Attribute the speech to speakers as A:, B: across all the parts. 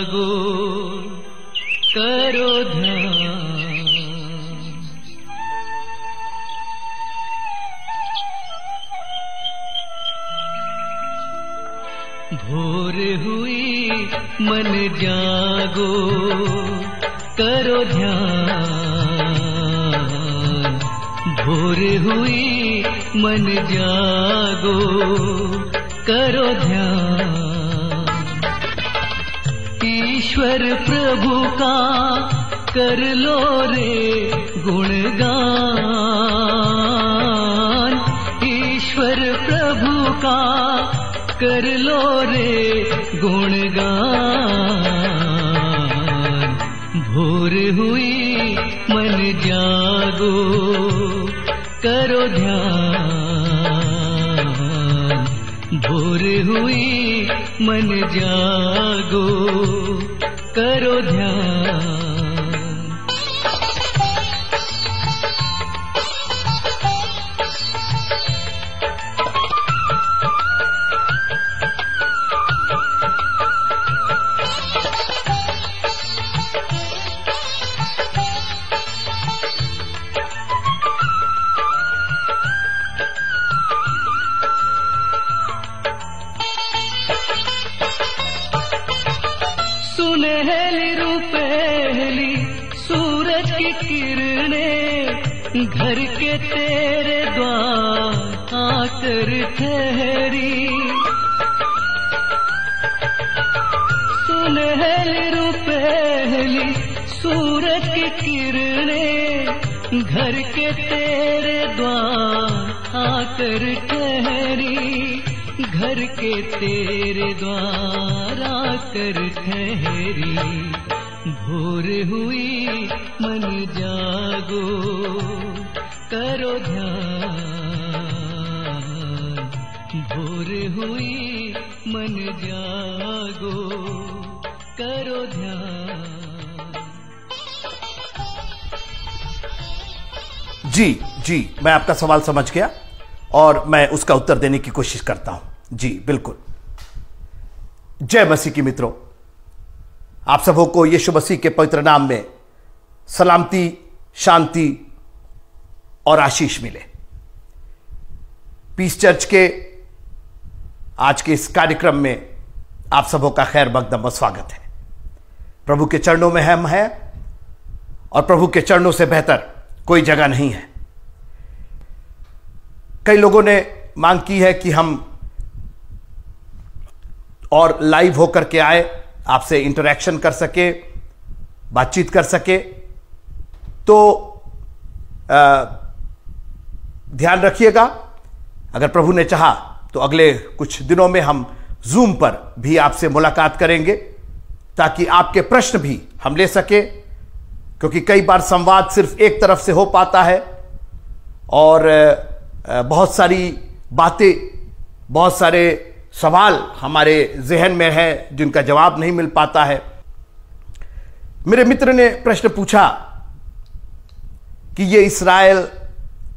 A: जागो करो ध्यान। भोर हुई मन जागो करो ध्यान। भोर हुई मन जागो करो ध्यान। ईश्वर प्रभु का कर लो रे गुणगान। ईश्वर प्रभु का कर लो रे गुणगान। भोर हुई मन जागो करो ध्यान। भोर हुई मन जागो करो ध्यान। सुनहली रूपहली सूरज की किरणें घर के तेरे द्वार आकर ठहरी। सुनहली रूपहली सूरज की किरणें घर के तेरे द्वार आकर ठहरी। घर के तेरे द्वार आकर ठहरी। भोर हुई मन जागो करो ध्यान। भोर हुई मन जागो करो ध्यान।
B: जी मैं आपका सवाल समझ गया और मैं उसका उत्तर देने की कोशिश करता हूं। जी बिल्कुल। जय मसीह की मित्रों, आप सबों को यीशु मसीह के पवित्र नाम में सलामती, शांति और आशीष मिले। पीस चर्च के आज के इस कार्यक्रम में आप सबों का खैर मकदम स्वागत है। प्रभु के चरणों में हम हैं और प्रभु के चरणों से बेहतर कोई जगह नहीं है। कई लोगों ने मांग की है कि हम और लाइव होकर के आए, आपसे इंटरैक्शन कर सके, बातचीत कर सके। तो ध्यान रखिएगा, अगर प्रभु ने चाहा तो अगले कुछ दिनों में हम जूम पर भी आपसे मुलाकात करेंगे ताकि आपके प्रश्न भी हम ले सके, क्योंकि कई बार संवाद सिर्फ एक तरफ से हो पाता है और बहुत सारी बातें, बहुत सारे सवाल हमारे जहन में हैं जिनका जवाब नहीं मिल पाता है। मेरे मित्र ने प्रश्न पूछा कि ये इस्राएल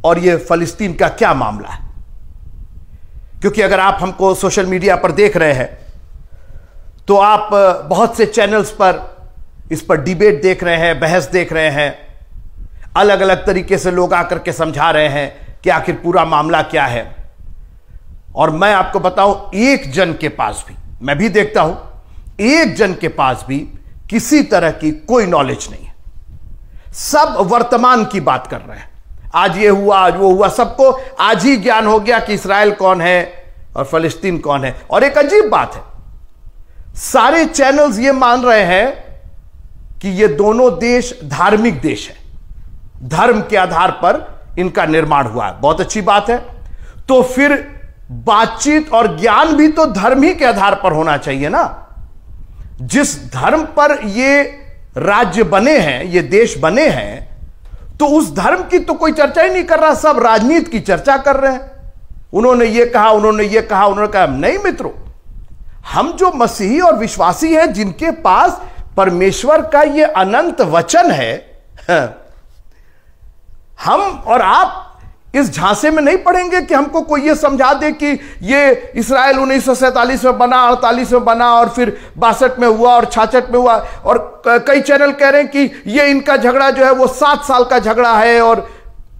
B: और ये फलस्तीन का क्या मामला है, क्योंकि अगर आप हमको सोशल मीडिया पर देख रहे हैं तो आप बहुत से चैनल्स पर इस पर डिबेट देख रहे हैं, बहस देख रहे हैं। अलग अलग तरीके से लोग आकर के समझा रहे हैं कि आखिर पूरा मामला क्या है। और मैं आपको बताऊं, एक जन के पास भी, मैं भी देखता हूं, एक जन के पास भी किसी तरह की कोई नॉलेज नहीं है। सब वर्तमान की बात कर रहे हैं, आज ये हुआ, आज वो हुआ। सबको आज ही ज्ञान हो गया कि इस्राएल कौन है और फलस्तीन कौन है। और एक अजीब बात है, सारे चैनल्स ये मान रहे हैं कि ये दोनों देश धार्मिक देश है, धर्म के आधार पर इनका निर्माण हुआ है। बहुत अच्छी बात है। तो फिर बातचीत और ज्ञान भी तो धर्म ही के आधार पर होना चाहिए ना। जिस धर्म पर ये राज्य बने हैं, ये देश बने हैं, तो उस धर्म की तो कोई चर्चा ही नहीं कर रहा, सब राजनीति की चर्चा कर रहे हैं। उन्होंने ये कहा, उन्होंने ये कहा, उन्होंने कहा। नहीं मित्रों, हम जो मसीही और विश्वासी हैं, जिनके पास परमेश्वर का ये अनंत वचन है, हम और आप इस झांसे में नहीं पड़ेंगे कि हमको कोई ये समझा दे कि ये इसराइल 1947 में बना, 48 में बना और फिर 62 में हुआ और 66 में हुआ। और कई चैनल कह रहे हैं कि ये इनका झगड़ा जो है वो 7 साल का झगड़ा है। और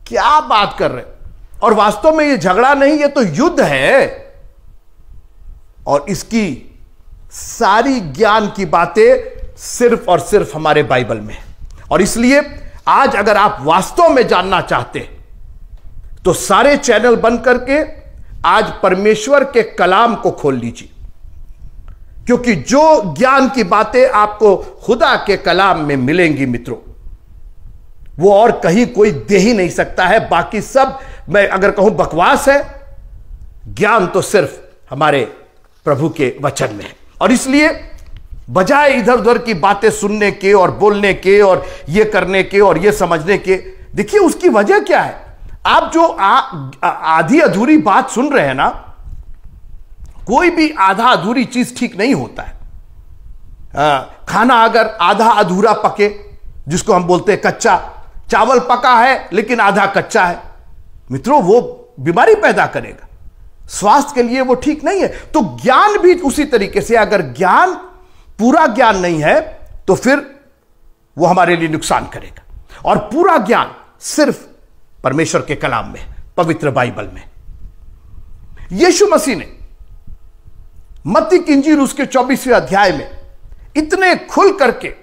B: क्या बात कर रहे हैं। और वास्तव में ये झगड़ा नहीं, ये तो युद्ध है। और इसकी सारी ज्ञान की बातें सिर्फ और सिर्फ हमारे बाइबल में है। और इसलिए आज अगर आप वास्तव में जानना चाहते हैं तो सारे चैनल बंद करके आज परमेश्वर के कलाम को खोल लीजिए, क्योंकि जो ज्ञान की बातें आपको खुदा के कलाम में मिलेंगी मित्रों, वो और कहीं कोई दे ही नहीं सकता है। बाकी सब मैं अगर कहूं बकवास है, ज्ञान तो सिर्फ हमारे प्रभु के वचन में है। और इसलिए बजाय इधर उधर की बातें सुनने के और बोलने के और ये करने के और ये समझने के, देखिए उसकी वजह क्या है। आप जो आधी अधूरी बात सुन रहे हैं ना, कोई भी आधा अधूरी चीज ठीक नहीं होता है। खाना अगर आधा अधूरा पके, जिसको हम बोलते हैं कच्चा, चावल पका है लेकिन आधा कच्चा है, मित्रों वो बीमारी पैदा करेगा, स्वास्थ्य के लिए वो ठीक नहीं है। तो ज्ञान भी उसी तरीके से, अगर ज्ञान पूरा ज्ञान नहीं है तो फिर वो हमारे लिए नुकसान करेगा। और पूरा ज्ञान सिर्फ परमेश्वर के कलाम में, पवित्र बाइबल में। यीशु मसीह ने मत्ती की इंजील उसके 24वें अध्याय में इतने खुल करके,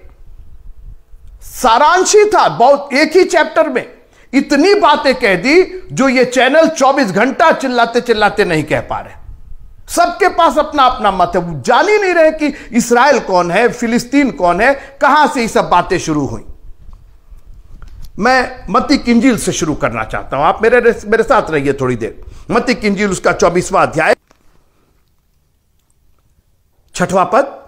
B: सारांश ही था बहुत, एक ही चैप्टर में इतनी बातें कह दी जो ये चैनल 24 घंटा चिल्लाते चिल्लाते नहीं कह पा रहे। सबके पास अपना अपना मत है, वो जान ही नहीं रहे कि इस्राएल कौन है, फिलिस्तीन कौन है, कहां से ये सब बातें शुरू हुई। मैं मत्ती की इंजील से शुरू करना चाहता हूं, आप मेरे साथ रहिए थोड़ी देर। मत्ती की इंजील उसका 24वां अध्याय 6वां पद,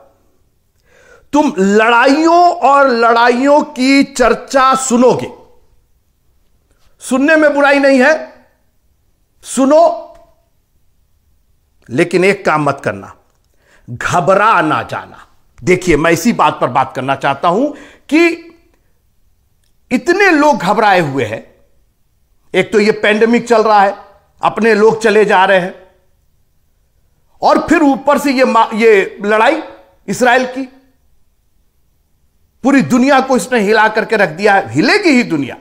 B: तुम लड़ाइयों और लड़ाइयों की चर्चा सुनोगे। सुनने में बुराई नहीं है, सुनो, लेकिन एक काम मत करना, घबरा ना जाना। देखिए मैं इसी बात पर बात करना चाहता हूं कि इतने लोग घबराए हुए हैं। एक तो ये पैंडेमिक चल रहा है, अपने लोग चले जा रहे हैं, और फिर ऊपर से ये लड़ाई इस्राएल की, पूरी दुनिया को इसने हिला करके रख दिया है। हिलेगी ही दुनिया,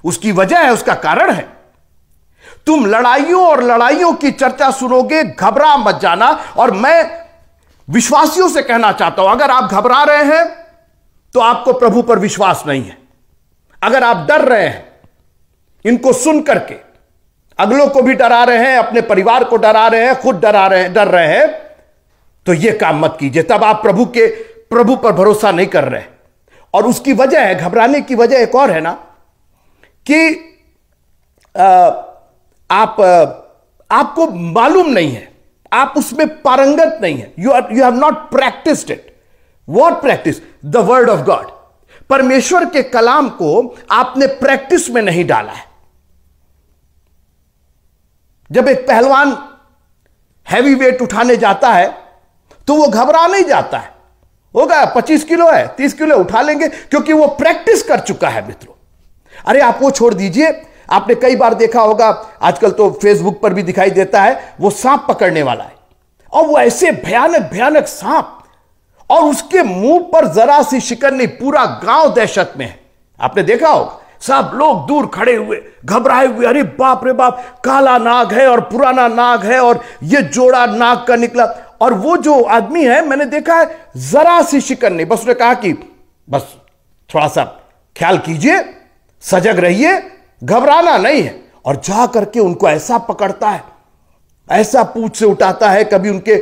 B: उसकी वजह है, उसका कारण है। तुम लड़ाइयों और लड़ाइयों की चर्चा सुनोगे, घबरा मत जाना। और मैं विश्वासियों से कहना चाहता हूं, अगर आप घबरा रहे हैं तो आपको प्रभु पर विश्वास नहीं है। अगर आप डर रहे हैं, इनको सुन करके अगलों को भी डरा रहे हैं, अपने परिवार को डरा रहे हैं, खुद डर रहे हैं, तो यह काम मत कीजिए। तब आप प्रभु पर भरोसा नहीं कर रहे। और उसकी वजह है, घबराने की वजह एक और है ना, कि आपको मालूम नहीं है, आप उसमें पारंगत नहीं है। You have not practised it. What practice? The word of God. परमेश्वर के कलाम को आपने प्रैक्टिस में नहीं डाला है। जब एक पहलवान हैवी वेट उठाने जाता है तो वो घबरा नहीं जाता है, होगा 25 किलो है, 30 किलो उठा लेंगे, क्योंकि वो प्रैक्टिस कर चुका है मित्रों। अरे आप वो छोड़ दीजिए, आपने कई बार देखा होगा, आजकल तो फेसबुक पर भी दिखाई देता है, वो सांप पकड़ने वाला है, और वो ऐसे भयानक भयानक सांप, और उसके मुंह पर जरा सी शिकन नहीं, पूरा गांव दहशत में है। आपने देखा होगा, सब लोग दूर खड़े हुए घबराए हुए, अरे बाप रे बाप, काला नाग है और पुराना नाग है और ये जोड़ा नाग का निकला। और वो जो आदमी है, मैंने देखा है, जरा सी शिकन नहीं, बस उसने कहा कि बस थोड़ा सा ख्याल कीजिए, सजग रहिए, घबराना नहीं है। और जा करके उनको ऐसा पकड़ता है, ऐसा पूंछ से उठाता है, कभी उनके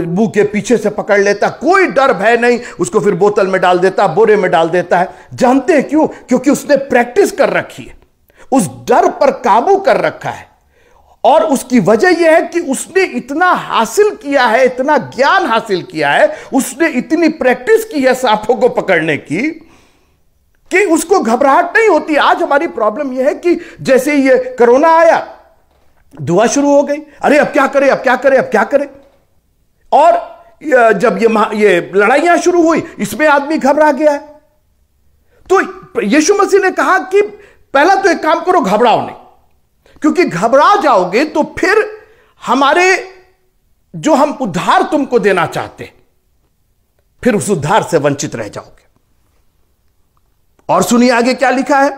B: मुंह के पीछे से पकड़ लेता, कोई डर भय नहीं, उसको फिर बोतल में डाल देता, बोरे में डाल देता है। जानते हैं क्यों? क्योंकि उसने प्रैक्टिस कर रखी है, उस डर पर काबू कर रखा है। और उसकी वजह यह है कि उसने इतना हासिल किया है, इतना ज्ञान हासिल किया है, उसने इतनी प्रैक्टिस की है सांपों को पकड़ने की, कि उसको घबराहट नहीं होती। आज हमारी प्रॉब्लम यह है कि जैसे ये कोरोना आया, दुआ शुरू हो गई, अरे अब क्या करें, अब क्या करें, अब क्या करें। और जब ये लड़ाइयां शुरू हुई, इसमें आदमी घबरा गया है। तो यीशु मसीह ने कहा कि पहला तो एक काम करो, घबराओ नहीं, क्योंकि घबरा जाओगे तो फिर हमारे जो हम उद्धार तुमको देना चाहते, फिर उस उद्धार से वंचित रह जाओगे। और सुनिए आगे क्या लिखा है,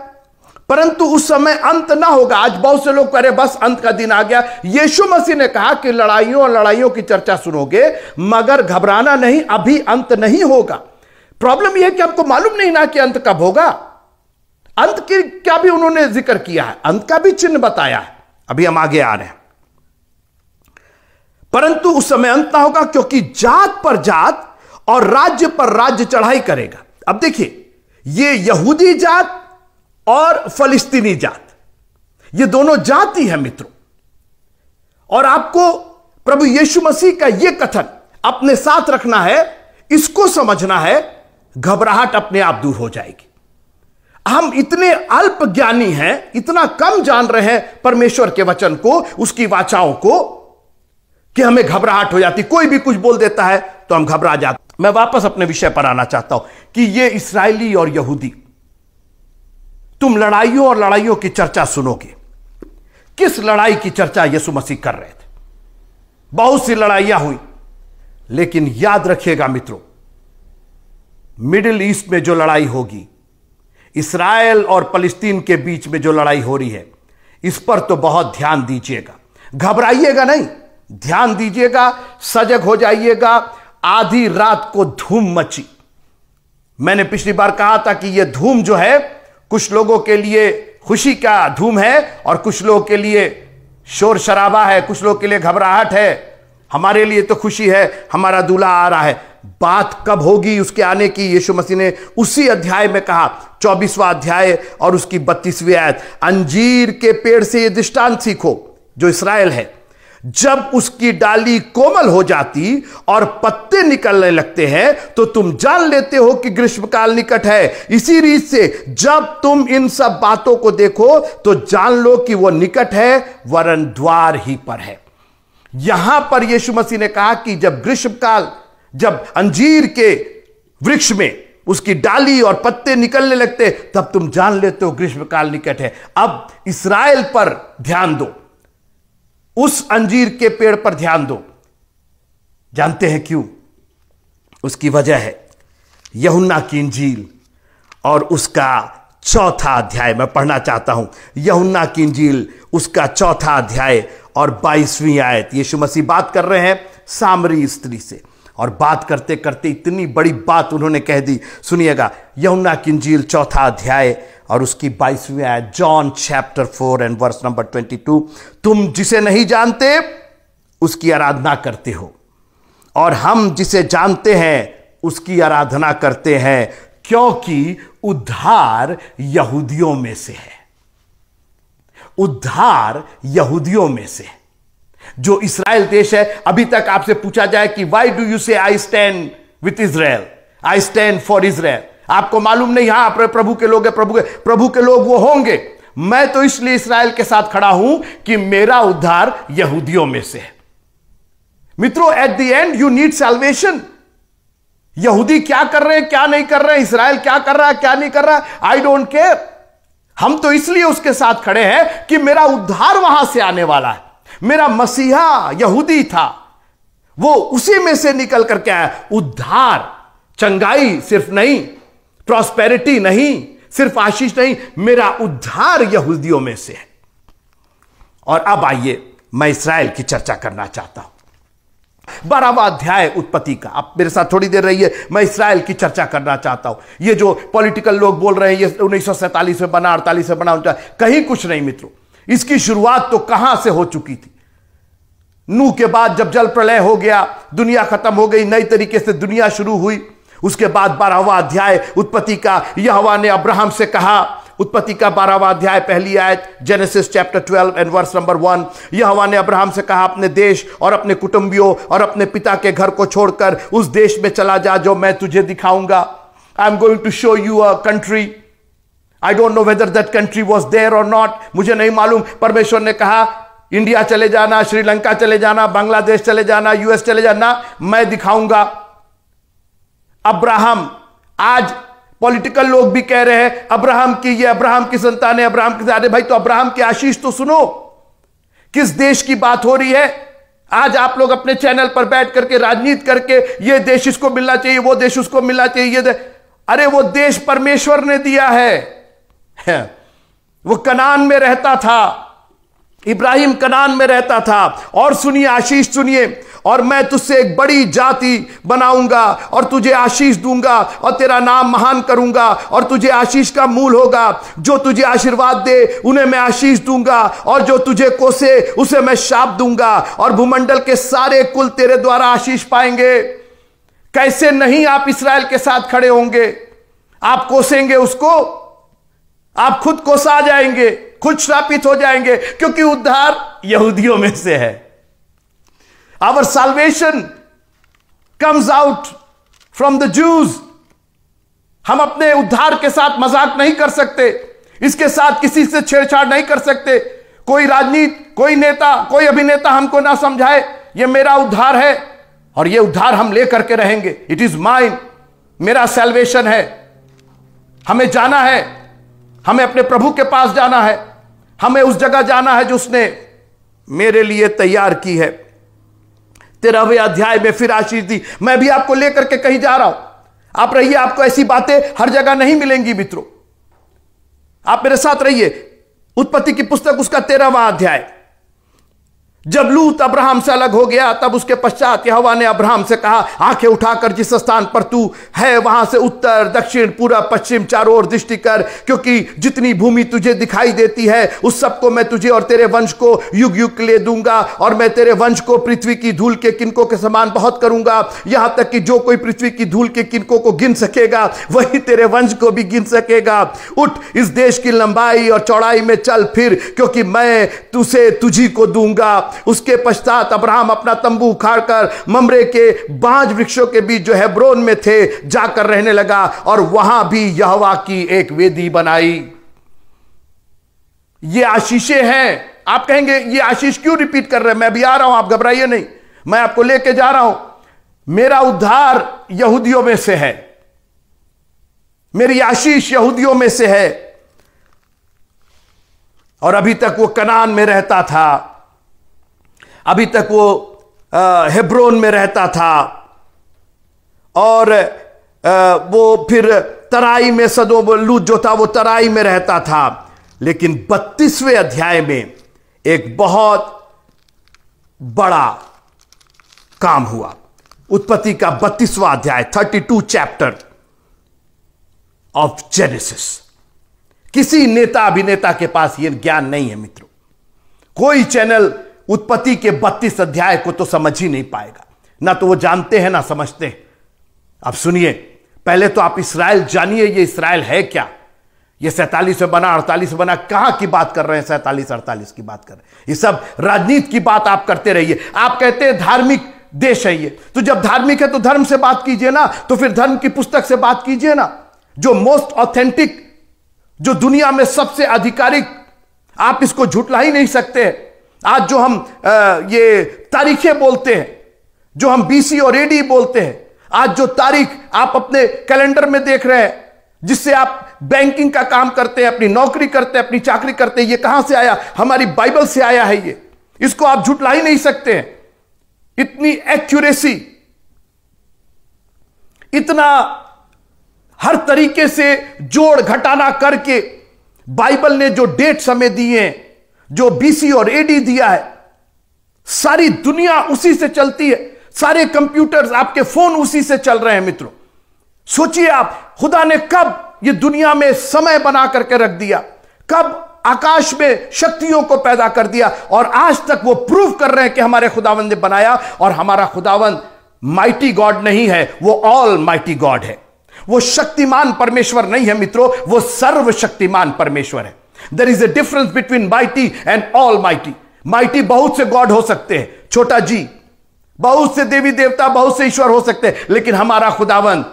B: परंतु उस समय अंत ना होगा। आज बहुत से लोग कह रहे बस अंत का दिन आ गया। यीशु मसीह ने कहा कि लड़ाइयों और लड़ाइयों की चर्चा सुनोगे, मगर घबराना नहीं, अभी अंत नहीं होगा। प्रॉब्लम यह है कि आपको मालूम नहीं ना कि अंत कब होगा। अंत की क्या भी उन्होंने जिक्र किया है, अंत का भी चिन्ह बताया है। अभी हम आगे आ रहे हैं। परंतु उस समय अंत ना होगा, क्योंकि जात पर जात और राज्य पर राज्य चढ़ाई करेगा। अब देखिए, ये यहूदी जात और फलिस्तीनी जात, ये दोनों जाति है मित्रों। और आपको प्रभु यीशु मसीह का यह कथन अपने साथ रखना है, इसको समझना है, घबराहट अपने आप दूर हो जाएगी। हम इतने अल्प ज्ञानी हैं, इतना कम जान रहे हैं परमेश्वर के वचन को, उसकी वाचाओं को, कि हमें घबराहट हो जाती। कोई भी कुछ बोल देता है तो हम घबरा जाते। मैं वापस अपने विषय पर आना चाहता हूं कि ये इस्राएली और यहूदी, तुम लड़ाइयों और लड़ाइयों की चर्चा सुनोगे। किस लड़ाई की चर्चा यीशु मसीह कर रहे थे? बहुत सी लड़ाइयां हुई, लेकिन याद रखिएगा मित्रों, मिडिल ईस्ट में जो लड़ाई होगी, इस्राएल और फलस्तीन के बीच में जो लड़ाई हो रही है, इस पर तो बहुत ध्यान दीजिएगा। घबराइएगा नहीं, ध्यान दीजिएगा, सजग हो जाइएगा। आधी रात को धूम मची। मैंने पिछली बार कहा था कि यह धूम जो है, कुछ लोगों के लिए खुशी का धूम है और कुछ लोगों के लिए शोर शराबा है, कुछ लोगों के लिए घबराहट है। हमारे लिए तो खुशी है, हमारा दूल्हा आ रहा है। बात कब होगी उसके आने की, यीशु मसीह ने उसी अध्याय में कहा, 24वां अध्याय और उसकी 32वीं आयत, अंजीर के पेड़ से यह दृष्टांत सीखो, जो इस्राएल है, जब उसकी डाली कोमल हो जाती और पत्ते निकलने लगते हैं तो तुम जान लेते हो कि ग्रीष्मकाल निकट है। इसी रीत से जब तुम इन सब बातों को देखो तो जान लो कि वो निकट है, वरन द्वार ही पर है। यहां पर यीशु मसीह ने कहा कि जब ग्रीष्मकाल, जब अंजीर के वृक्ष में उसकी डाली और पत्ते निकलने लगते, तब तुम जान लेते हो ग्रीष्मकाल निकट है। अब इस्राएल पर ध्यान दो, उस अंजीर के पेड़ पर ध्यान दो। जानते हैं क्यों? उसकी वजह है यूहन्ना की इंजील और उसका 4था अध्याय। मैं पढ़ना चाहता हूं यूहन्ना की इंजील, उसका 4था अध्याय और 22वीं आयत। यीशु मसीह बात कर रहे हैं सामरी स्त्री से, और बात करते करते इतनी बड़ी बात उन्होंने कह दी। सुनिएगा, यूहन्ना की इंजील 4था अध्याय और उसकी 22वीं आयत, John chapter 4 and verse number 22। तुम जिसे नहीं जानते उसकी आराधना करते हो, और हम जिसे जानते हैं उसकी आराधना करते हैं, क्योंकि उद्धार यहूदियों में से है। उद्धार यहूदियों में से है। जो इस्राएल देश है, अभी तक आपसे पूछा जाए कि वाई डू यू से I stand with Israel, I stand for Israel, आपको मालूम नहीं, हां प्रभु के लोग हैं, प्रभु के लोग वो होंगे। मैं तो इसलिए इस्राएल के साथ खड़ा हूं कि मेरा उद्धार यहूदियों में से है। मित्रों, at the end you need salvation. यहूदी क्या कर रहे हैं, क्या नहीं कर रहे हैं, इस्राएल क्या कर रहा है, क्या नहीं कर रहा है, आई डोंट केयर। हम तो इसलिए उसके साथ खड़े हैं कि मेरा उद्धार वहां से आने वाला है। मेरा मसीहा यहूदी था, वो उसी में से निकल करके आया। उद्धार, चंगाई सिर्फ नहीं, प्रॉस्पेरिटी नहीं, सिर्फ आशीष नहीं, मेरा उद्धार यहूदियों में से है। और अब आइए, मैं इस्राएल की चर्चा करना चाहता हूं। 12वां अध्याय उत्पत्ति का, आप मेरे साथ थोड़ी देर रहिए, मैं इस्राएल की चर्चा करना चाहता हूं। ये जो पॉलिटिकल लोग बोल रहे हैं ये 1947 में बना, 48 में बना, कहीं कुछ नहीं मित्रों। इसकी शुरुआत तो कहां से हो चुकी थी? नूह के बाद जब जल प्रलय हो गया, दुनिया खत्म हो गई, नई तरीके से दुनिया शुरू हुई। उसके बाद 12वां अध्याय उत्पत्ति का, यहोवा ने अब्राहम से कहा, उत्पत्ति का 12वां अध्याय पहली आयत, Genesis chapter 12 and verse number 1। यहोवा ने अब्राहम से कहा, अपने देश और अपने कुटुंबियों और अपने पिता के घर को छोड़कर उस देश में चला जा जो मैं तुझे दिखाऊंगा। I am going to show you a country. I don't know whether that country was there or not, मुझे नहीं मालूम। परमेश्वर ने कहा इंडिया चले जाना, श्रीलंका चले जाना, बांग्लादेश चले जाना, यूएस चले जाना, मैं दिखाऊंगा। अब्राहम, आज पॉलिटिकल लोग भी कह रहे हैं अब्राहम की, ये अब्राहम की संतान है, अब्राहम की। अरे भाई, तो अब्राहम की आशीष तो सुनो। किस देश की बात हो रही है? आज आप लोग अपने चैनल पर बैठ करके राजनीति करके ये देश इसको मिलना चाहिए, वो देश उसको मिलना चाहिए, अरे वो देश परमेश्वर ने दिया है। वो कनान में रहता था, इब्राहिम कनान में रहता था। और सुनिए, आशीष सुनिए, और मैं तुझसे एक बड़ी जाति बनाऊंगा और तुझे आशीष दूंगा और तेरा नाम महान करूंगा और तुझे आशीष का मूल होगा। जो तुझे आशीर्वाद दे उन्हें मैं आशीष दूंगा और जो तुझे कोसे उसे मैं शाप दूंगा और भूमंडल के सारे कुल तेरे द्वारा आशीष पाएंगे। कैसे नहीं आप इस्राएल के साथ खड़े होंगे? आप कोसेंगे उसको, आप खुद कोसा जाएंगे, खुद श्रापित हो जाएंगे, क्योंकि उद्धार यहूदियों में से है। Our salvation comes out from the Jews. हम अपने उद्धार के साथ मजाक नहीं कर सकते, इसके साथ किसी से छेड़छाड़ नहीं कर सकते। कोई राजनीति, कोई नेता, कोई अभिनेता हमको ना समझाए ये मेरा उद्धार है और ये उद्धार हम लेकर के रहेंगे। इट इज माइन, मेरा सैल्वेशन है। हमें जाना है, हमें अपने प्रभु के पास जाना है, हमें उस जगह जाना है जो उसने मेरे लिए तैयार की है। 13वें अध्याय में फिर आशीष दी। मैं भी आपको लेकर के कहीं जा रहा हूं, आप रहिए। आपको ऐसी बातें हर जगह नहीं मिलेंगी मित्रों, आप मेरे साथ रहिए। उत्पत्ति की पुस्तक उसका 13वां अध्याय। जब लूत अब्राहम से अलग हो गया तब उसके पश्चात यहोवा ने अब्राहम से कहा, आंखें उठाकर जिस स्थान पर तू है वहां से उत्तर, दक्षिण, पूरब, पश्चिम चारों ओर दृष्टि कर, क्योंकि जितनी भूमि तुझे दिखाई देती है उस सबको मैं तुझे और तेरे वंश को युग युग के लिए दूंगा और मैं तेरे वंश को पृथ्वी की धूल के किनकों के समान बहुत करूंगा, यहां तक कि जो कोई पृथ्वी की धूल के किनकों को गिन सकेगा वही तेरे वंश को भी गिन सकेगा। उठ, इस देश की लंबाई और चौड़ाई में चल फिर, क्योंकि मैं तुझे तुझी को दूंगा। उसके पश्चात अब्राहम अपना तंबू उखाड़कर ममरे के बांज वृक्षों के बीच जो हेब्रोन में थे जाकर रहने लगा और वहां भी यहोवा की एक वेदी बनाई। ये आशीषें हैं। आप कहेंगे ये आशीष क्यों रिपीट कर रहे हैं? मैं भी आ रहा हूं, आप घबराइए नहीं, मैं आपको लेके जा रहा हूं। मेरा उद्धार यहूदियों में से है, मेरी आशीष यहूदियों में से है। और अभी तक वो कनान में रहता था, अभी तक वो हेब्रोन में रहता था और वो फिर तराई में सदोम लूत जो था वो तराई में रहता था। लेकिन 32वें अध्याय में एक बहुत बड़ा काम हुआ। उत्पत्ति का 32वां अध्याय, 32 चैप्टर ऑफ जेनेसिस। किसी नेता अभिनेता के पास यह ज्ञान नहीं है मित्रों। कोई चैनल उत्पत्ति के 32 अध्याय को तो समझ ही नहीं पाएगा, ना तो वो जानते हैं ना समझते हैं। अब सुनिए, पहले तो आप इस्राएल जानिए, ये इस्राएल है क्या? ये 47 में बना, 48 में बना, कहां की बात कर रहे हैं? 47-48 की बात कर रहे हैं। ये सब राजनीति की बात आप करते रहिए। आप कहते हैं धार्मिक देश है ये, तो जब धार्मिक है तो धर्म से बात कीजिए ना, तो फिर धर्म की पुस्तक से बात कीजिए ना, जो मोस्ट ऑथेंटिक, जो दुनिया में सबसे आधिकारिक। आप इसको झुटला ही नहीं सकते। आज जो हम ये तारीखें बोलते हैं, जो हम BC और AD बोलते हैं, आज जो तारीख आप अपने कैलेंडर में देख रहे हैं, जिससे आप बैंकिंग का काम करते हैं, अपनी नौकरी करते हैं, अपनी चाकरी करते हैं, ये कहां से आया? हमारी बाइबल से आया है ये। इसको आप झुटला ही नहीं सकते हैं। इतनी एक्यूरेसी, इतना हर तरीके से जोड़ घटाना करके बाइबल ने जो डेट समय दिए हैं, जो BC और AD दिया है, सारी दुनिया उसी से चलती है। सारे कंप्यूटर्स, आपके फोन उसी से चल रहे हैं मित्रों। सोचिए आप, खुदा ने कब ये दुनिया में समय बना करके रख दिया, कब आकाश में शक्तियों को पैदा कर दिया, और आज तक वो प्रूव कर रहे हैं कि हमारे खुदावंद ने बनाया। और हमारा खुदावंद माइटी गॉड नहीं है, वो ऑल माइटी गॉड है। वो शक्तिमान परमेश्वर नहीं है मित्रों, वो सर्वशक्तिमान परमेश्वर है। There is a difference between mighty and almighty. Mighty बहुत से गॉड हो सकते हैं, छोटा जी, बहुत से देवी देवता, बहुत से ईश्वर हो सकते हैं, लेकिन हमारा खुदावंद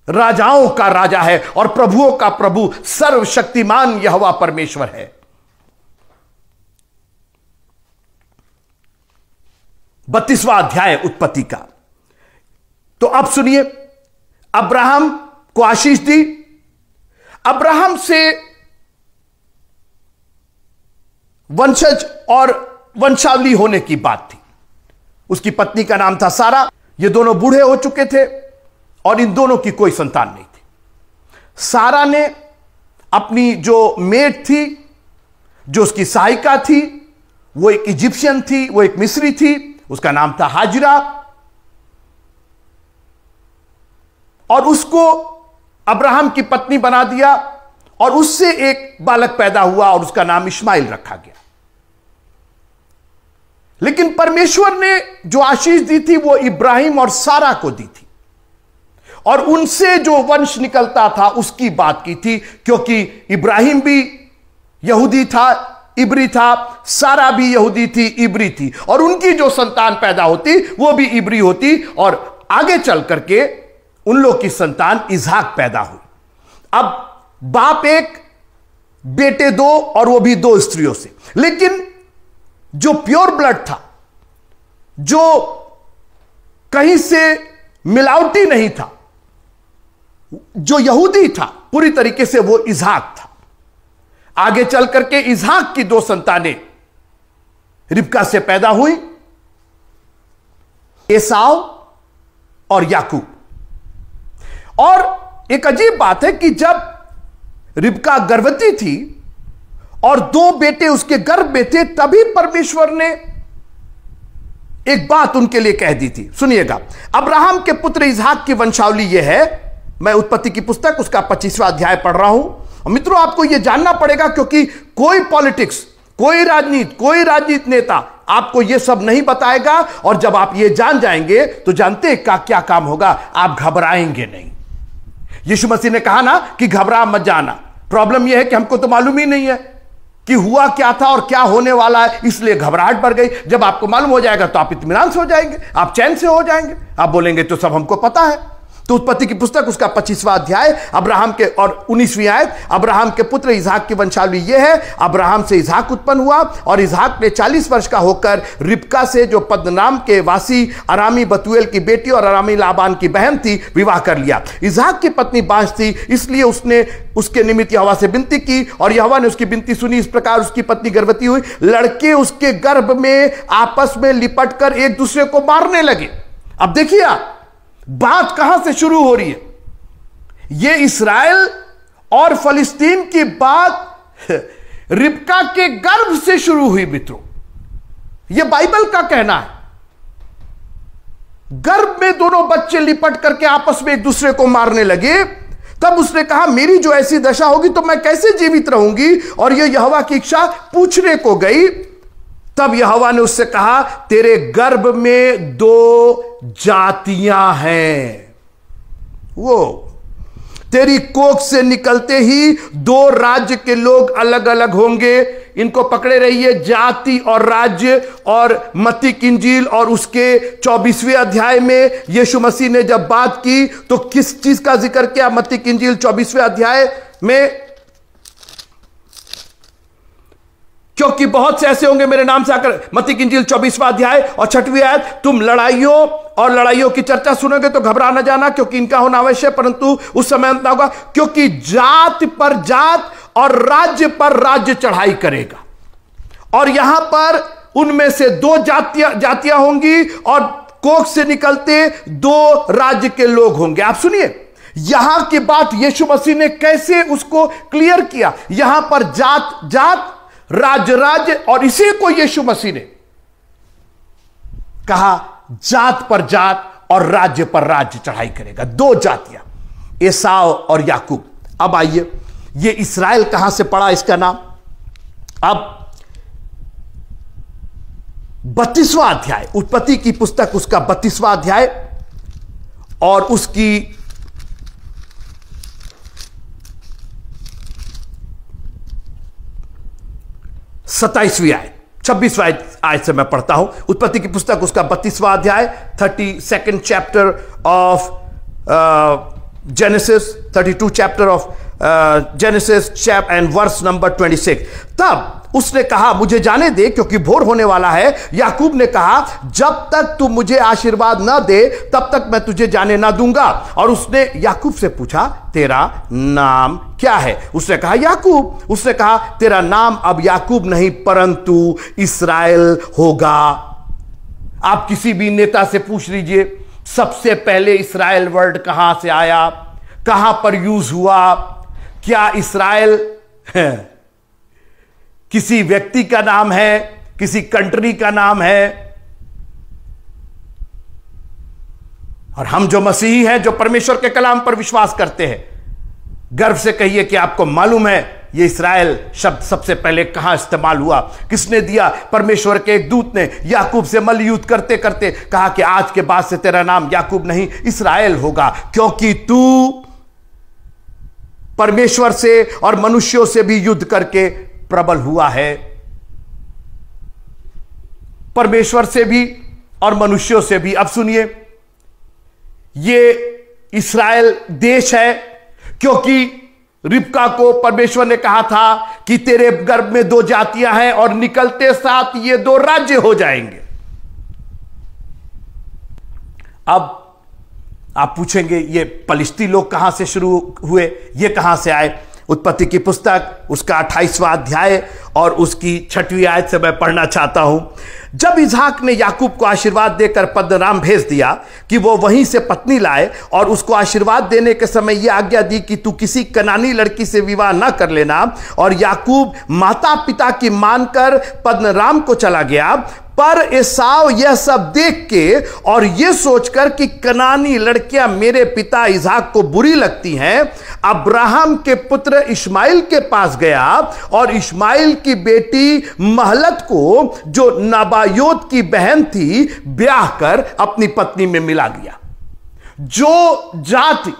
B: राजाओं का राजा है और प्रभुओं का प्रभु, सर्वशक्तिमान यहोवा परमेश्वर है। 32वां अध्याय उत्पत्ति का। तो अब सुनिए, अब्राहम को आशीष दी। अब्राहम से वंशज और वंशावली होने की बात थी। उसकी पत्नी का नाम था सारा। ये दोनों बूढ़े हो चुके थे और इन दोनों की कोई संतान नहीं थी। सारा ने अपनी जो मेड थी, जो उसकी सहायिका थी, वो एक इजिप्शियन थी, वो एक मिस्री थी, उसका नाम था हाजिरा, और उसको अब्राहम की पत्नी बना दिया और उससे एक बालक पैदा हुआ और उसका नाम इस्माइल रखा गया। लेकिन परमेश्वर ने जो आशीष दी थी वो इब्राहिम और सारा को दी थी और उनसे जो वंश निकलता था उसकी बात की थी, क्योंकि इब्राहिम भी यहूदी था, इब्री था, सारा भी यहूदी थी, इब्री थी, और उनकी जो संतान पैदा होती वो भी इब्री होती और आगे चल करके उन लोग की संतान इसहाक पैदा हुई। अब बाप एक, बेटे दो, और वो भी दो स्त्रियों से। लेकिन जो प्योर ब्लड था, जो कहीं से मिलावटी नहीं था, जो यहूदी था पूरी तरीके से, वो इसहाक था। आगे चल करके इसहाक की दो संतानें रिबका से पैदा हुई, एसाव और याकूब। और एक अजीब बात है कि जब रिबका गर्भवती थी और दो बेटे उसके गर्भ में थे, तभी परमेश्वर ने एक बात उनके लिए कह दी थी। सुनिएगा, अब्राहम के पुत्र इसहाक की वंशावली यह है। मैं उत्पत्ति की पुस्तक उसका 25वां अध्याय पढ़ रहा हूं। और मित्रों, आपको यह जानना पड़ेगा, क्योंकि कोई पॉलिटिक्स, कोई राजनीति नेता आपको यह सब नहीं बताएगा। और जब आप यह जान जाएंगे तो जानते हैं क्या काम होगा, आप घबराएंगे नहीं। यीशु मसीह ने कहा ना कि घबरा मत जाना। प्रॉब्लम यह है कि हमको तो मालूम ही नहीं है कि हुआ क्या था और क्या होने वाला है, इसलिए घबराहट बढ़ गई। जब आपको मालूम हो जाएगा तो आप इत्मीनान से हो जाएंगे, आप चैन से हो जाएंगे, आप बोलेंगे तो सब हमको पता है। तो उत्पत्ति की पुस्तक उसका 25वां अध्याय अब्राहम के और 19वीं आयत, अब्राहम के पुत्र इसहाक की वंशावली यह है। अब्राहम से इसहाक उत्पन्न हुआ और इसहाक ने 40 वर्ष का होकर रिबका से, जो पद्दनाम के वासी अरामी बतूएल की बेटी और अरामी लाबान की बहन थी, विवाह कर लिया। इसहाक की पत्नी बांझ थी, इसलिए उसने उसके निमित्त यहोवा से विनती की और यहोवा ने उसकी विनती सुनी। इस प्रकार उसकी पत्नी गर्भवती हुई। लड़के उसके गर्भ में आपस में लिपट कर एक दूसरे को मारने लगे। अब देखिए बात कहां से शुरू हो रही है। यह इस्राएल और फलिस्तीन की बात रिबका के गर्भ से शुरू हुई। मित्रों, यह बाइबल का कहना है। गर्भ में दोनों बच्चे लिपट करके आपस में एक दूसरे को मारने लगे। तब उसने कहा, मेरी जो ऐसी दशा होगी तो मैं कैसे जीवित रहूंगी। और यह यहोवा की इच्छा पूछने को गई। तब यहोवा ने उससे कहा, तेरे गर्भ में दो जातियां हैं, वो तेरी कोख से निकलते ही दो राज्य के लोग अलग अलग होंगे। इनको पकड़े रहिए, जाति और राज्य। और मत्ती की इंजील और उसके 24वें अध्याय में यीशु मसीह ने जब बात की तो किस चीज का जिक्र किया? मत्ती की इंजील 24वें अध्याय में, क्योंकि बहुत से ऐसे होंगे मेरे नाम से आकर, मत्ती की इंजील 24वां अध्याय और 6वीं आयत, तुम लड़ाइयों की चर्चा सुनोगे तो घबरा न जाना, क्योंकि इनका होना अवश्य, परंतु उस समय अंत होगा, क्योंकि जात पर जात और राज्य पर राज्य चढ़ाई करेगा। और यहां पर उनमें से दो जातियां होंगी और कोख से निकलते दो राज्य के लोग होंगे। आप सुनिए, यहां की बात यीशु मसीह ने कैसे उसको क्लियर किया। यहां पर जात जात, राज्य राज्य, और इसी को यीशु मसीह ने कहा जात पर जात और राज्य पर राज्य चढ़ाई करेगा। दो जातियां, एसाव और याकूब। अब आइए, ये इस्राएल कहां से पड़ा इसका नाम? अब 32वां अध्याय, उत्पत्ति की पुस्तक उसका 32वां अध्याय और उसकी 27वीं आयत, 26वां आयत से मैं पढ़ता हूं। उत्पत्ति की पुस्तक उसका 32वां अध्याय, 32nd chapter of Genesis, 32 chapter of Genesis and verse number 26। तब उसने कहा, मुझे जाने दे क्योंकि भोर होने वाला है। याकूब ने कहा, जब तक तू मुझे आशीर्वाद न दे तब तक मैं तुझे जाने ना दूंगा। और उसने याकूब से पूछा, तेरा नाम क्या है? उसने कहा याकूब। उसने कहा तेरा नाम अब याकूब नहीं परंतु इस्राएल होगा। आप किसी भी नेता से पूछ लीजिए, सबसे पहले इस्राएल वर्ड कहां से आया, कहां पर यूज हुआ? क्या इस्राएल किसी व्यक्ति का नाम है, किसी कंट्री का नाम है? और हम जो मसीही हैं, जो परमेश्वर के कलाम पर विश्वास करते हैं, गर्व से कहिए कि आपको मालूम है ये इस्राएल शब्द सबसे पहले कहां इस्तेमाल हुआ, किसने दिया? परमेश्वर के एक दूत ने याकूब से मल्लयुद्ध करते करते कहा कि आज के बाद से तेरा नाम याकूब नहीं इस्राएल होगा, क्योंकि तू परमेश्वर से और मनुष्यों से भी युद्ध करके प्रबल हुआ है। परमेश्वर से भी और मनुष्यों से भी। अब सुनिए, ये इस्राएल देश है क्योंकि रिबका को परमेश्वर ने कहा था कि तेरे गर्भ में 2 जातियां हैं और निकलते साथ ये 2 राज्य हो जाएंगे। अब आप पूछेंगे ये पलिश्ती लोग कहां से शुरू हुए, ये कहां से आए? उत्पत्ति की पुस्तक उसका 28वां अध्याय और उसकी 6वीं आयत से मैं पढ़ना चाहता हूं। जब इसहाक ने याकूब को आशीर्वाद देकर पद्दनराम भेज दिया कि वो वहीं से पत्नी लाए और उसको आशीर्वाद देने के समय यह आज्ञा दी कि तू किसी कनानी लड़की से विवाह न कर लेना। और याकूब माता पिता की मानकर पद्दनराम को चला गया। पर एसाव यह सब देख के और यह सोचकर कि कनानी लड़कियां मेरे पिता इसहाक को बुरी लगती हैं, अब्राहम के पुत्र इश्माइल के पास गया और इश्माइल की बेटी महलत को, जो नबायोत की बहन थी, ब्याह कर अपनी पत्नी में मिला लिया। जो जाति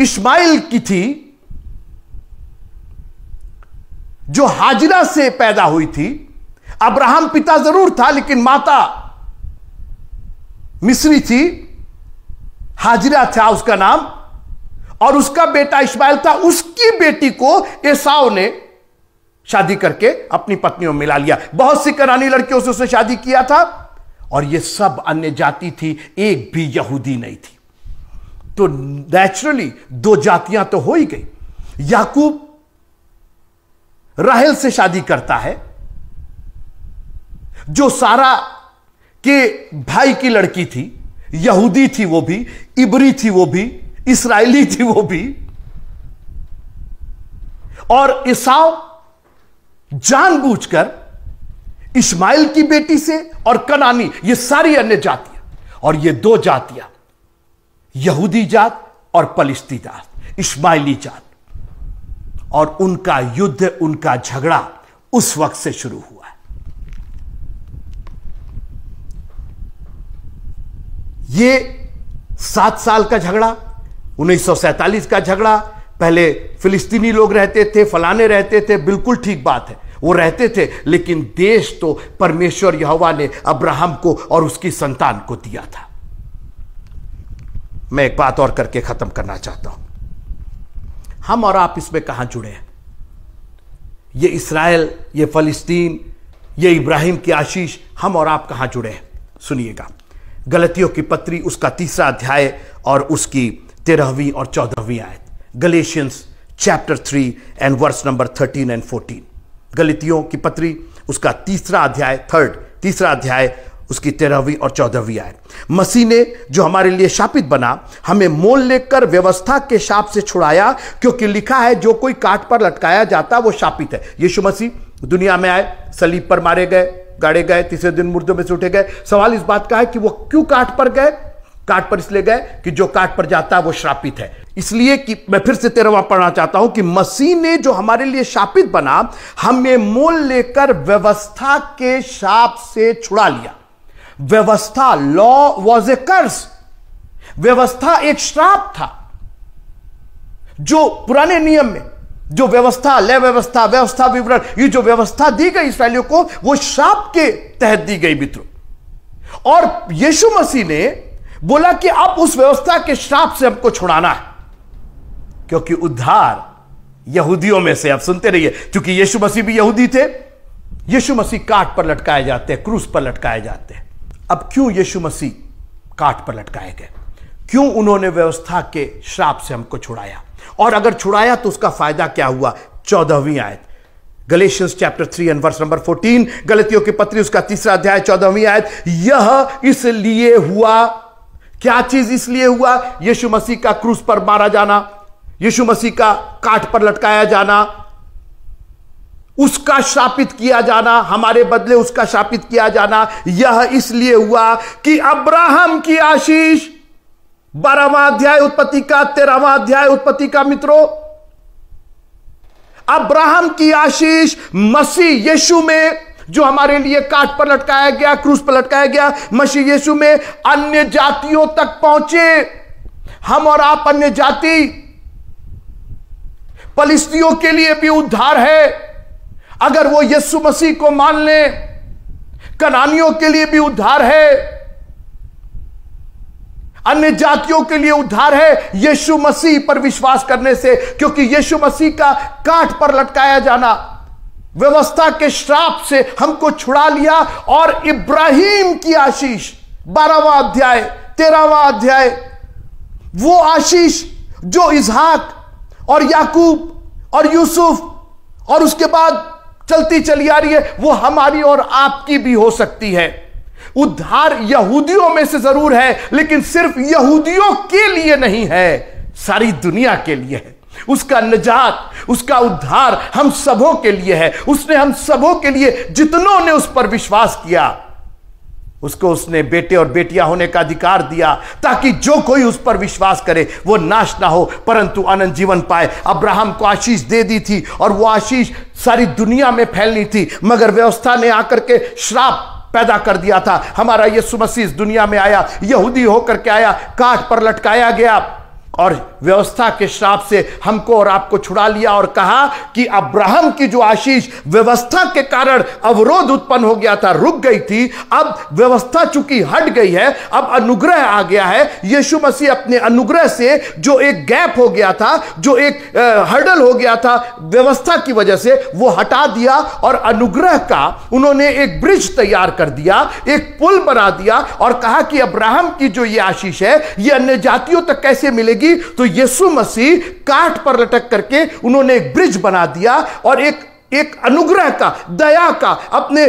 B: इश्माइल की थी, जो हाजिरा से पैदा हुई थी, अब्राहम पिता जरूर था लेकिन माता मिस्री थी, हाजिरा था उसका नाम, और उसका बेटा इश्माइल था। उसकी बेटी को एसाव ने शादी करके अपनी पत्नियों में मिला लिया। बहुत सी कनानी लड़कियों से उसने शादी किया था और ये सब अन्य जाति थी, एक भी यहूदी नहीं थी। तो नेचुरली 2 जातियां तो हो ही गई। याकूब राहेल से शादी करता है, जो सारा के भाई की लड़की थी, यहूदी थी वो भी, इब्री थी वो भी, इस्राएली थी वो भी। और एसाव जानबूझकर इश्माइल की बेटी से और कनानी, ये सारी अन्य जातियां, और ये 2 जातियां, यहूदी जात और पलिश्ती जात, इश्माइली जात, और उनका युद्ध, उनका झगड़ा उस वक्त से शुरू हुआ है। ये 7 साल का झगड़ा, 1947 का झगड़ा। पहले फिलिस्तीनी लोग रहते थे, फलाने रहते थे, बिल्कुल ठीक बात है, वो रहते थे, लेकिन देश तो परमेश्वर यहोवा ने अब्राहम को और उसकी संतान को दिया था। मैं एक बात और करके खत्म करना चाहता हूं। हम और आप इसमें कहां जुड़े हैं? ये इस्राएल, ये फलिस्तीन, ये इब्राहिम की आशीष, हम और आप कहां जुड़े हैं? सुनिएगा, गलतियों की पत्री उसका 3रा अध्याय और उसकी 13वीं और 14वीं आयत। Galatians chapter 3 and verse number 13 and 14। गलतियों की पत्री उसका 3रा अध्याय, 3रा अध्याय उसकी 13वीं और 14वीं आयत। मसीह ने जो हमारे लिए शापित बना, हमें मोल लेकर व्यवस्था के शाप से छुड़ाया, क्योंकि लिखा है जो कोई काट पर लटकाया जाता वो शापित है। यीशु मसीह दुनिया में आए, सलीब पर मारे गए, गाड़े गए, 3रे दिन मुर्दों में से उठे गए। सवाल इस बात का है कि वो क्यों काट पर गए? काट पर इसलिए गए कि जो काट पर जाता है वो श्रापित है। इसलिए कि मैं फिर से 13वां पढ़ना चाहता हूं कि मसीह ने जो हमारे लिए शापित बना, हमें मोल लेकर व्यवस्था के शाप से छुड़ा लिया। व्यवस्था, लॉ वॉज ए कर्स, व्यवस्था एक श्राप था। जो पुराने नियम में जो व्यवस्था, लय व्यवस्था, व्यवस्था विवरण, ये जो व्यवस्था दी गई इसराइलियों को, वो श्राप के तहत दी गई मित्रों। और यीशु मसीह ने बोला कि अब उस व्यवस्था के श्राप से हमको छुड़ाना है, क्योंकि उद्धार यहूदियों में से, अब सुनते रहिए, क्योंकि यीशु मसीह भी यहूदी थे। यीशु मसीह काट पर लटकाए जाते हैं, क्रूस पर लटकाए जाते हैं। अब क्यों यीशु मसीह काट पर लटकाए गए? क्यों उन्होंने व्यवस्था के श्राप से हमको छुड़ाया, और अगर छुड़ाया तो उसका फायदा क्या हुआ। 14वीं आयत, Galatians chapter 3 and verse number 14, गलतियों की पत्री उसका 3 अध्याय 14वीं आयत। यह इसलिए हुआ, क्या चीज इसलिए हुआ? यीशु मसीह का क्रूस पर मारा जाना, यीशु मसीह का काट पर लटकाया जाना, उसका शापित किया जाना, हमारे बदले उसका शापित किया जाना। यह इसलिए हुआ कि अब्राहम की आशीष, 12वां अध्याय उत्पत्ति का, 13वां अध्याय उत्पत्ति का मित्रों, अब्राहम की आशीष मसीह यीशु में, जो हमारे लिए काट पर लटकाया गया, क्रूस पर लटकाया गया, मसीह यीशु में अन्य जातियों तक पहुंचे। हम और आप अन्य जाति, पलिस्तियों के लिए भी उद्धार है अगर वो यीशु मसीह को मान ले। कनानियों के लिए भी उद्धार है, अन्य जातियों के लिए उद्धार है यीशु मसीह पर विश्वास करने से, क्योंकि यीशु मसीह का काट पर लटकाया जाना व्यवस्था के श्राप से हमको छुड़ा लिया। और इब्राहिम की आशीष, 12वां अध्याय 13वां अध्याय, वो आशीष जो इसहाक और याकूब और यूसुफ और उसके बाद चलती चली आ रही है, वो हमारी और आपकी भी हो सकती है। उद्धार यहूदियों में से जरूर है, लेकिन सिर्फ यहूदियों के लिए नहीं है, सारी दुनिया के लिए है। उसका निजात, उसका उद्धार हम सबों के लिए है। उसने हम सबों के लिए, जितनों ने उस पर विश्वास किया, उसको उसने बेटे और बेटियां होने का अधिकार दिया, ताकि जो कोई उस पर विश्वास करे वो नाश ना हो परंतु अनंत जीवन पाए। अब्राहम को आशीष दे दी थी और वो आशीष सारी दुनिया में फैलनी थी, मगर व्यवस्था ने आकर के श्राप पैदा कर दिया था। हमारा यीशु मसीह इस दुनिया में आया, यहूदी होकर के आया, काट पर लटकाया गया और व्यवस्था के श्राप से हमको और आपको छुड़ा लिया। और कहा कि अब्राहम की जो आशीष व्यवस्था के कारण अवरोध उत्पन्न हो गया था, रुक गई थी, अब व्यवस्था चूंकि हट गई है, अब अनुग्रह आ गया है। यीशु मसीह अपने अनुग्रह से जो एक गैप हो गया था, जो एक हर्डल हो गया था व्यवस्था की वजह से, वो हटा दिया और अनुग्रह का उन्होंने एक ब्रिज तैयार कर दिया, एक पुल बना दिया और कहा कि अब्राहम की जो ये आशीष है ये अन्य जातियों तक कैसे मिलेगी। तो यीशु मसीह काट पर लटक करके उन्होंने एक ब्रिज बना दिया और एक अनुग्रह का, दया का, अपने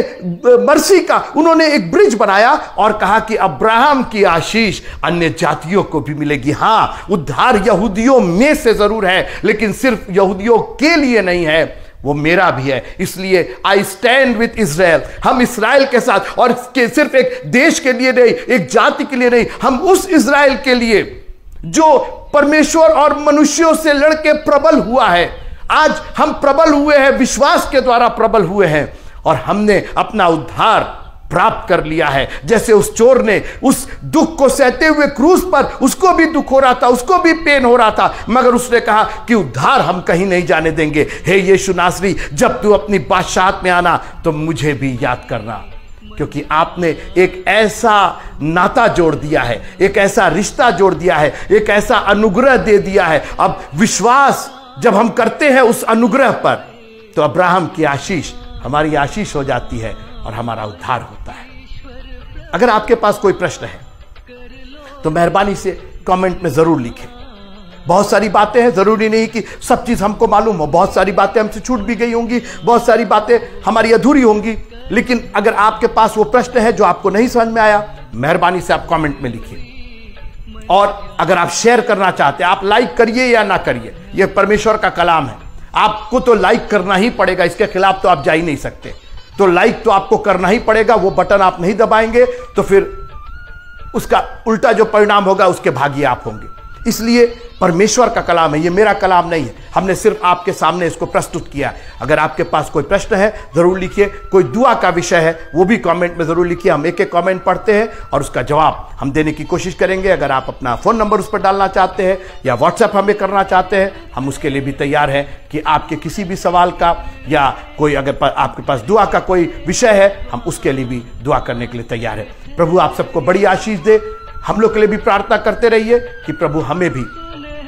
B: मर्सी का उन्होंने एक ब्रिज बनाया और कहा कि अब्राहम की आशीष अन्य जातियों को भी मिलेगी। हां, उद्धार यहूदियों में से जरूर है, लेकिन सिर्फ यहूदियों के लिए नहीं है, वो मेरा भी है। इसलिए आई स्टैंड विथ इज़राइल, हम इस्राएल के साथ, और सिर्फ एक देश के लिए नहीं, एक जाति के लिए नहीं, हम उस इज़राइल के लिए जो परमेश्वर और मनुष्यों से लड़के प्रबल हुआ है। आज हम प्रबल हुए हैं, विश्वास के द्वारा प्रबल हुए हैं और हमने अपना उद्धार प्राप्त कर लिया है। जैसे उस चोर ने उस दुख को सहते हुए क्रूस पर, उसको भी दुख हो रहा था, उसको भी पेन हो रहा था, मगर उसने कहा कि उद्धार हम कहीं नहीं जाने देंगे। हे यीशु नासरी, जब तू अपनी बादशाहत में आना तो मुझे भी याद करना, क्योंकि आपने एक ऐसा नाता जोड़ दिया है, एक ऐसा रिश्ता जोड़ दिया है, एक ऐसा अनुग्रह दे दिया है। अब विश्वास जब हम करते हैं उस अनुग्रह पर, तो अब्राहम की आशीष हमारी आशीष हो जाती है और हमारा उद्धार होता है। अगर आपके पास कोई प्रश्न है तो मेहरबानी से कमेंट में जरूर लिखें। बहुत सारी बातें हैं, जरूरी नहीं कि सब चीज हमको मालूम हो, बहुत सारी बातें हमसे छूट भी गई होंगी, बहुत सारी बातें हमारी अधूरी होंगी, लेकिन अगर आपके पास वो प्रश्न है जो आपको नहीं समझ में आया, मेहरबानी से आप कमेंट में लिखिए। और अगर आप शेयर करना चाहते हैं, आप लाइक करिए या ना करिए, यह परमेश्वर का कलाम है, आपको तो लाइक करना ही पड़ेगा, इसके खिलाफ तो आप जा ही नहीं सकते। तो लाइक तो आपको करना ही पड़ेगा, वो बटन आप नहीं दबाएंगे तो फिर उसका उल्टा जो परिणाम होगा उसके भागी आप होंगे। इसलिए परमेश्वर का कलाम है, ये मेरा कलाम नहीं है, हमने सिर्फ आपके सामने इसको प्रस्तुत किया। अगर आपके पास कोई प्रश्न है जरूर लिखिए, कोई दुआ का विषय है वो भी कमेंट में जरूर लिखिए, हम एक एक कमेंट पढ़ते हैं और उसका जवाब हम देने की कोशिश करेंगे। अगर आप अपना फ़ोन नंबर उस पर डालना चाहते हैं या व्हाट्सएप हमें करना चाहते हैं, हम उसके लिए भी तैयार हैं कि आपके किसी भी सवाल का या कोई अगर आपके पास दुआ का कोई विषय है, हम उसके लिए भी दुआ करने के लिए तैयार है। प्रभु आप सबको बड़ी आशीष दे। हम लोग के लिए भी प्रार्थना करते रहिए कि प्रभु हमें भी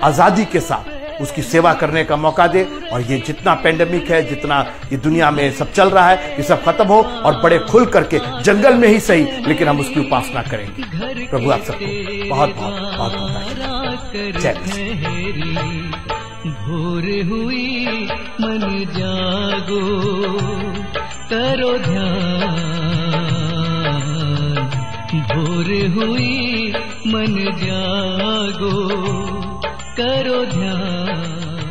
B: आजादी के साथ उसकी सेवा करने का मौका दे, और ये जितना पेंडेमिक है, जितना ये दुनिया में सब चल रहा है, ये सब खत्म हो और बड़े खुल करके जंगल में ही सही, लेकिन हम उसकी उपासना करेंगे। प्रभु आप सबको बहुत बहुत बहुत बहुत जय मसीह।
A: भोर हुई मन जागो, करो ध्यान। भोर हुई मन जागो, करो ध्यान।